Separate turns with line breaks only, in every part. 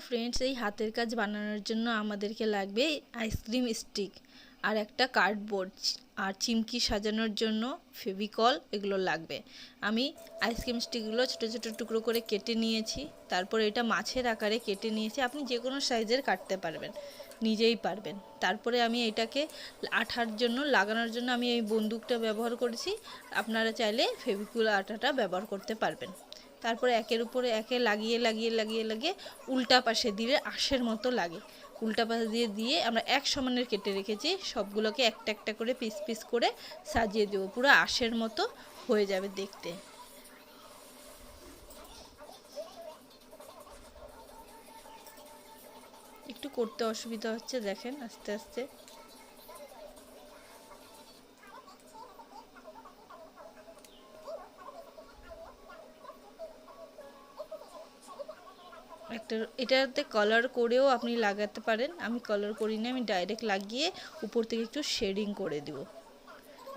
Friends, এই হাতের কাজ বানানোর জন্য আমাদেরকে লাগবে আইসক্রিম স্টিক আর একটা কার্ডবোর্ড আর চিমকি সাজানোর জন্য ফেভিকল, এগুলো লাগবে। আমি আইসক্রিম স্টিকগুলো ছোটো ছোটো টুকরো করে কেটে নিয়েছি। তারপর এটা মাছের আকারে কেটে নিয়েছি। আপনি যে কোনো সাইজের কাটতে পারবেন, নিজেই পারবেন। তারপরে আমি এটাকে আঠার জন্য লাগানোর জন্য আমি এই বন্দুকটা ব্যবহার করেছি। আপনারা চাইলে ফেভিকুল আঠাটা ব্যবহার করতে পারবেন। তারপরে একের উপরে একে লাগিয়ে লাগিয়ে লাগিয়ে লাগিয়ে উল্টা পাশে দিলে আঁশের মতো লাগে। উল্টা পাশে দিয়ে দিয়ে আমরা এক সমানের কেটে রেখেছি। সবগুলোকে একটা একটা করে পিস পিস করে সাজিয়ে দেবো, পুরো আঁশের মতো হয়ে যাবে দেখতে। একটু করতে অসুবিধা হচ্ছে, দেখেন আস্তে আস্তে। একটা এটাতে কালার করেও আপনি লাগাতে পারেন। আমি কালার করি না, আমি ডাইরেক্ট লাগিয়ে উপর থেকে একটু শেডিং করে দিব।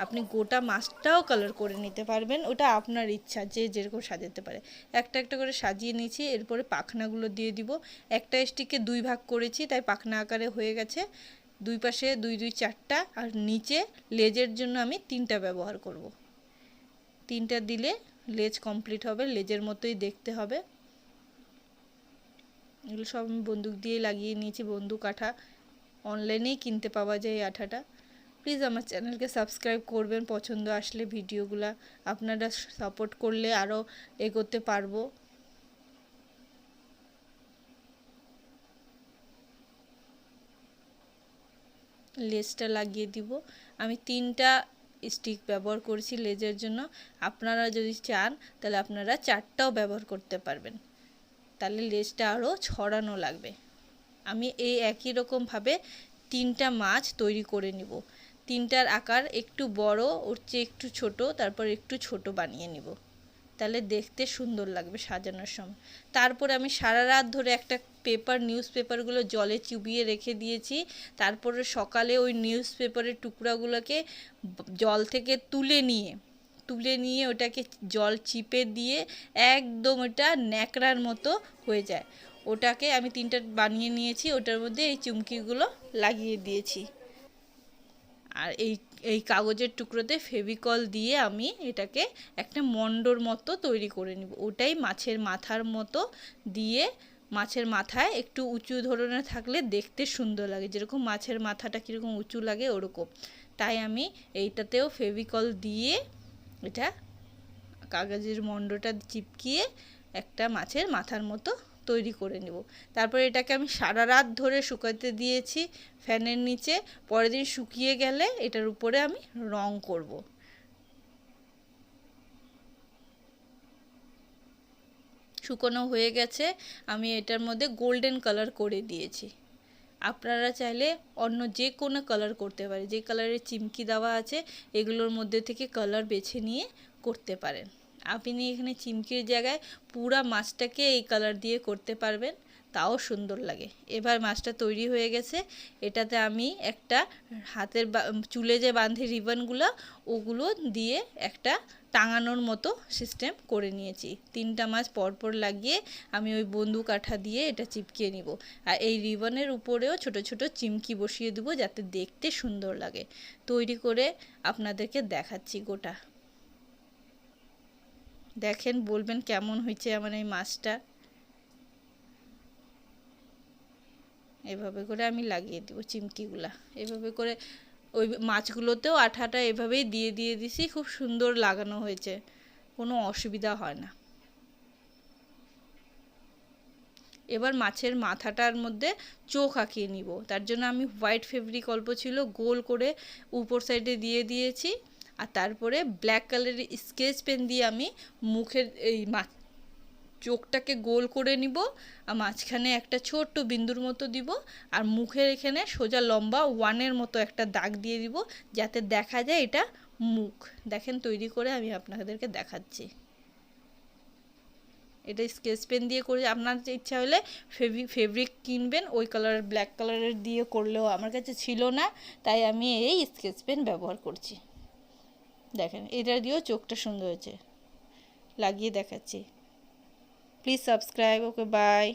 আপনি গোটা মাছটাও কালার করে নিতে পারবেন, ওটা আপনার ইচ্ছা, যে যেরকম সাজাতে পারে। একটা একটা করে সাজিয়ে নিয়েছি। এরপরে পাখনাগুলো দিয়ে দিব। একটা স্টিককে দুই ভাগ করেছি, তাই পাখনা আকারে হয়ে গেছে। দুই পাশে দুই দুই চারটা, আর নিচে লেজের জন্য আমি 3টা ব্যবহার করব। 3টা দিলে লেজ কমপ্লিট হবে, লেজের মতোই দেখতে হবে। এগুলো সব আমি বন্দুক দিয়ে লাগিয়ে নিয়েছি। বন্দুক আঠা অনলাইনেই কিনতে পাওয়া যায় এই আঠাটা। প্লিজ আমার চ্যানেলকে সাবস্ক্রাইব করবেন, পছন্দ আসলে ভিডিওগুলো। আপনারা সাপোর্ট করলে আরও এগোতে পারবো। লেজটা লাগিয়ে দিব। আমি 3টা স্টিক ব্যবহার করেছি লেজের জন্য। আপনারা যদি চান তাহলে আপনারা 4টাও ব্যবহার করতে পারবেন, তাহলে লেজটা আরও ছড়ানো লাগবে। আমি এই একই রকমভাবে 3টা মাছ তৈরি করে নিব। 3টার আকার একটু বড়, ওর চেয়ে একটু ছোট, তারপর একটু ছোট বানিয়ে নিব, তাহলে দেখতে সুন্দর লাগবে সাজানোর সময়। তারপরে আমি সারা রাত ধরে একটা নিউজ পেপারগুলো জলে চুবিয়ে রেখে দিয়েছি। তারপরে সকালে ওই নিউজ পেপারের টুকরাগুলোকে জল থেকে তুলে নিয়ে ওটাকে জল চিপে দিয়ে একদম ওটা ন্যাকড়ার মতো হয়ে যায়। ওটাকে আমি 3টা বানিয়ে নিয়েছি, ওটার মধ্যে এই চুমকিগুলো লাগিয়ে দিয়েছি। আর এই কাগজের টুকরোতে ফেভিকল দিয়ে আমি এটাকে একটা মণ্ডর মতো তৈরি করে নিব। ওটাই মাছের মাথার মতো দিয়ে, মাছের মাথায় একটু উঁচু ধরনের থাকলে দেখতে সুন্দর লাগে, যেরকম মাছের মাথাটা কীরকম উঁচু লাগে ওরকম। তাই আমি এইটাতেও ফেভিকল দিয়ে এটা কাগজের মণ্ডটা চিপকিয়ে একটা মাছের মাথার মতো তৈরি করে নেব। তারপর এটাকে আমি সারা রাত ধরে শুকাতে দিয়েছি ফ্যানের নিচে। পরের দিন শুকিয়ে গেলে এটার উপরে আমি রং করব। শুকনো হয়ে গেছে, আমি এটার মধ্যে গোল্ডেন কালার করে দিয়েছি। আপনারা চাইলে অন্য যে কোনো কালার করতে পারেন, যে কালারের চিমকি দেওয়া আছে এগুলোর মধ্যে থেকে কালার বেছে নিয়ে করতে পারেন। আপনি এখানে চিমকির জায়গায় পুরা মাছটাকে এই কালার দিয়ে করতে পারবেন, তাও সুন্দর লাগে। এবার মাছটা তৈরি হয়ে গেছে। এটাতে আমি একটা হাতের চুলে যে বাঁধে রিবনগুলো, ওগুলো দিয়ে একটা টাঙানোর মতো সিস্টেম করে নিয়েছি। 3টা মাছ পরপর লাগিয়ে আমি ওই বন্দুক আঠা দিয়ে এটা চিপকিয়ে নিব। আর এই রিবনের উপরেও ছোট ছোট চিমকি বসিয়ে দেবো, যাতে দেখতে সুন্দর লাগে। তৈরি করে আপনাদেরকে দেখাচ্ছি গোটা। দেখেন, বলবেন কেমন হয়েছে আমার এই মাছটা। এভাবে করে আমি লাগিয়ে দেবো চিমকিগুলা। এভাবে করে ওই মাছগুলোতেও আঠাটা এভাবেই দিয়ে দিছি। খুব সুন্দর লাগানো হয়েছে, কোনো অসুবিধা হয় না। এবার মাছের মাথাটার মধ্যে চোখ আঁকিয়ে নিব। তার জন্য আমি হোয়াইট ফেব্রিক অল্প ছিল, গোল করে উপর সাইডে দিয়ে দিয়েছি। আর তারপরে ব্ল্যাক কালারের স্কেচ পেন দিয়ে আমি মুখের এই চোখটাকে গোল করে নিব। আর মাঝখানে একটা ছোট্ট বিন্দুর মতো দিব। আর মুখের এখানে সোজা লম্বা 1-এর মতো একটা দাগ দিয়ে দিব, যাতে দেখা যায় এটা মুখ। দেখেন তৈরি করে আমি আপনাদেরকে দেখাচ্ছি। এটা স্কেচ পেন দিয়ে করে, আপনার ইচ্ছা হলে ফেব্রিক কিনবেন, ওই কালারের ব্ল্যাক কালারের দিয়ে করলেও, আমার কাছে ছিল না তাই আমি এই স্কেচ পেন ব্যবহার করছি। দেখেন এটা দিয়েও চোখটা সুন্দর হয়েছে, লাগিয়ে দেখাচ্ছি। Please subscribe. Okay, by.